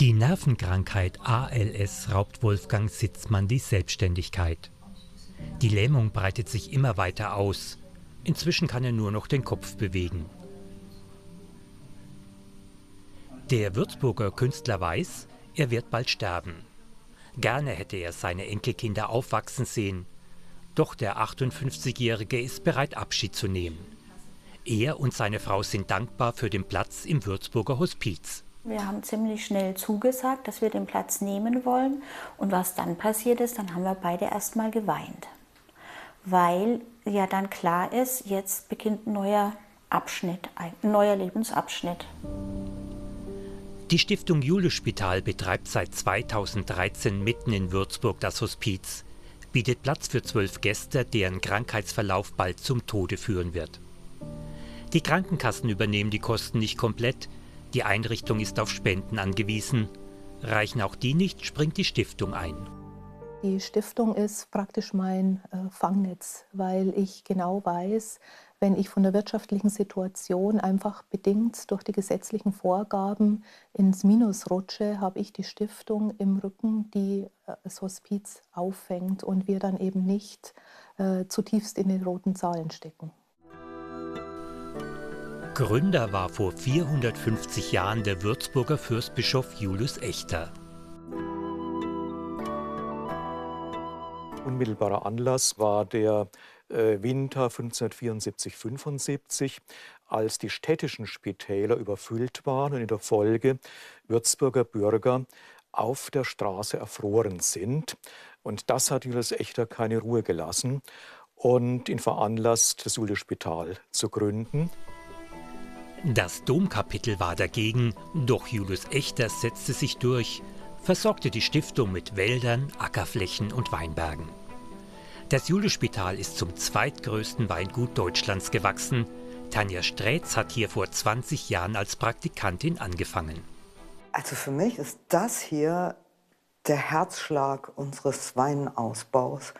Die Nervenkrankheit ALS raubt Wolfgang Sitzmann die Selbstständigkeit. Die Lähmung breitet sich immer weiter aus. Inzwischen kann er nur noch den Kopf bewegen. Der Würzburger Künstler weiß, er wird bald sterben. Gerne hätte er seine Enkelkinder aufwachsen sehen. Doch der 58-Jährige ist bereit, Abschied zu nehmen. Er und seine Frau sind dankbar für den Platz im Würzburger Hospiz. Wir haben ziemlich schnell zugesagt, dass wir den Platz nehmen wollen. Und was dann passiert ist, dann haben wir beide erstmal geweint. Weil ja dann klar ist, jetzt beginnt ein neuer Abschnitt, ein neuer Lebensabschnitt. Die Stiftung Juliusspital betreibt seit 2013 mitten in Würzburg das Hospiz, bietet Platz für 12 Gäste, deren Krankheitsverlauf bald zum Tode führen wird. Die Krankenkassen übernehmen die Kosten nicht komplett, die Einrichtung ist auf Spenden angewiesen. Reichen auch die nicht, springt die Stiftung ein. Die Stiftung ist praktisch mein Fangnetz, weil ich genau weiß, wenn ich von der wirtschaftlichen Situation einfach bedingt durch die gesetzlichen Vorgaben ins Minus rutsche, habe ich die Stiftung im Rücken, die das Hospiz auffängt und wir dann eben nicht zutiefst in den roten Zahlen stecken. Gründer war vor 450 Jahren der Würzburger Fürstbischof Julius Echter. Unmittelbarer Anlass war der Winter 1574/75, als die städtischen Spitäler überfüllt waren und in der Folge Würzburger Bürger auf der Straße erfroren sind. Und das hat Julius Echter keine Ruhe gelassen und ihn veranlasst, das Juliusspital zu gründen. Das Domkapitel war dagegen, doch Julius Echter setzte sich durch, versorgte die Stiftung mit Wäldern, Ackerflächen und Weinbergen. Das Juliusspital ist zum zweitgrößten Weingut Deutschlands gewachsen. Tanja Strätz hat hier vor 20 Jahren als Praktikantin angefangen. Also für mich ist das hier der Herzschlag unseres Weinausbaus.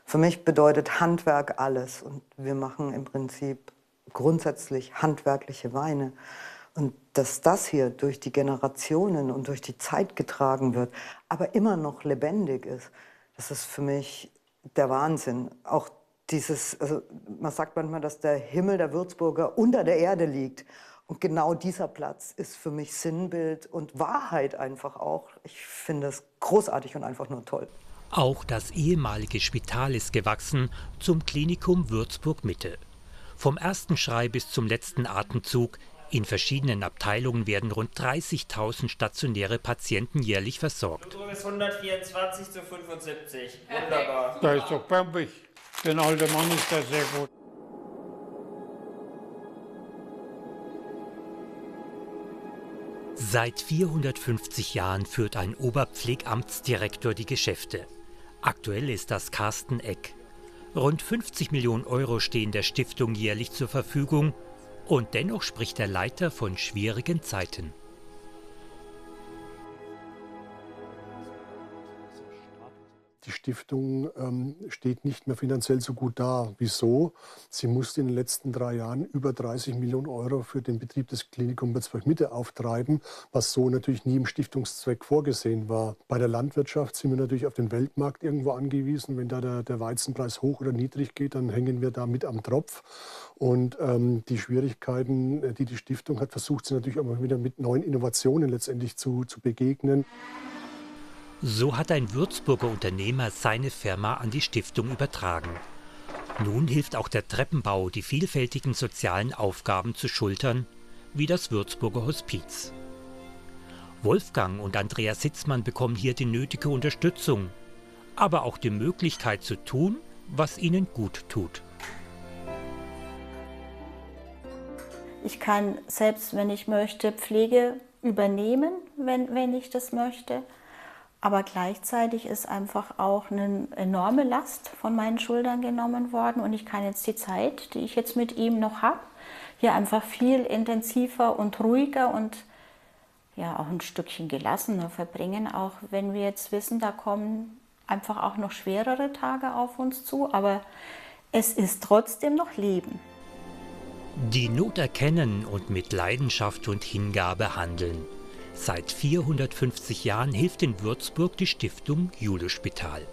Für mich bedeutet Handwerk alles und wir machen im Prinzip grundsätzlich handwerkliche Weine. Und dass das hier durch die Generationen und durch die Zeit getragen wird, aber immer noch lebendig ist, das ist für mich der Wahnsinn. Auch dieses, also man sagt manchmal, dass der Himmel der Würzburger unter der Erde liegt. Und genau dieser Platz ist für mich Sinnbild und Wahrheit einfach auch. Ich finde es großartig und einfach nur toll. Auch das ehemalige Spital ist gewachsen zum Klinikum Würzburg-Mitte. Vom ersten Schrei bis zum letzten Atemzug. In verschiedenen Abteilungen werden rund 30.000 stationäre Patienten jährlich versorgt. Ist 124 zu 75. Wunderbar. Da ist doch perfekt. Für einen alten Mann ist das sehr gut. Seit 450 Jahren führt ein Oberpflegamtsdirektor die Geschäfte. Aktuell ist das Carsten Eck. Rund 50 Millionen Euro stehen der Stiftung jährlich zur Verfügung. Und dennoch spricht der Leiter von schwierigen Zeiten. Die Stiftung steht nicht mehr finanziell so gut da. Wieso? Sie musste in den letzten 3 Jahren über 30 Millionen Euro für den Betrieb des Klinikums Würzburg-Mitte auftreiben, was so natürlich nie im Stiftungszweck vorgesehen war. Bei der Landwirtschaft sind wir natürlich auf den Weltmarkt irgendwo angewiesen. Wenn da der Weizenpreis hoch oder niedrig geht, dann hängen wir da mit am Tropf. Und die Schwierigkeiten, die die Stiftung hat, versucht sie natürlich auch mal wieder mit neuen Innovationen letztendlich zu begegnen. So hat ein Würzburger Unternehmer seine Firma an die Stiftung übertragen. Nun hilft auch der Treppenbau, die vielfältigen sozialen Aufgaben zu schultern, wie das Würzburger Hospiz. Wolfgang und Andreas Sitzmann bekommen hier die nötige Unterstützung, aber auch die Möglichkeit zu tun, was ihnen gut tut. Ich kann selbst, wenn ich möchte, Pflege übernehmen, wenn ich das möchte. Aber gleichzeitig ist einfach auch eine enorme Last von meinen Schultern genommen worden. Und ich kann jetzt die Zeit, die ich jetzt mit ihm noch habe, hier einfach viel intensiver und ruhiger und ja auch ein Stückchen gelassener verbringen. Auch wenn wir jetzt wissen, da kommen einfach auch noch schwerere Tage auf uns zu. Aber es ist trotzdem noch Leben. Die Not erkennen und mit Leidenschaft und Hingabe handeln. Seit 450 Jahren hilft in Würzburg die Stiftung Juliusspital.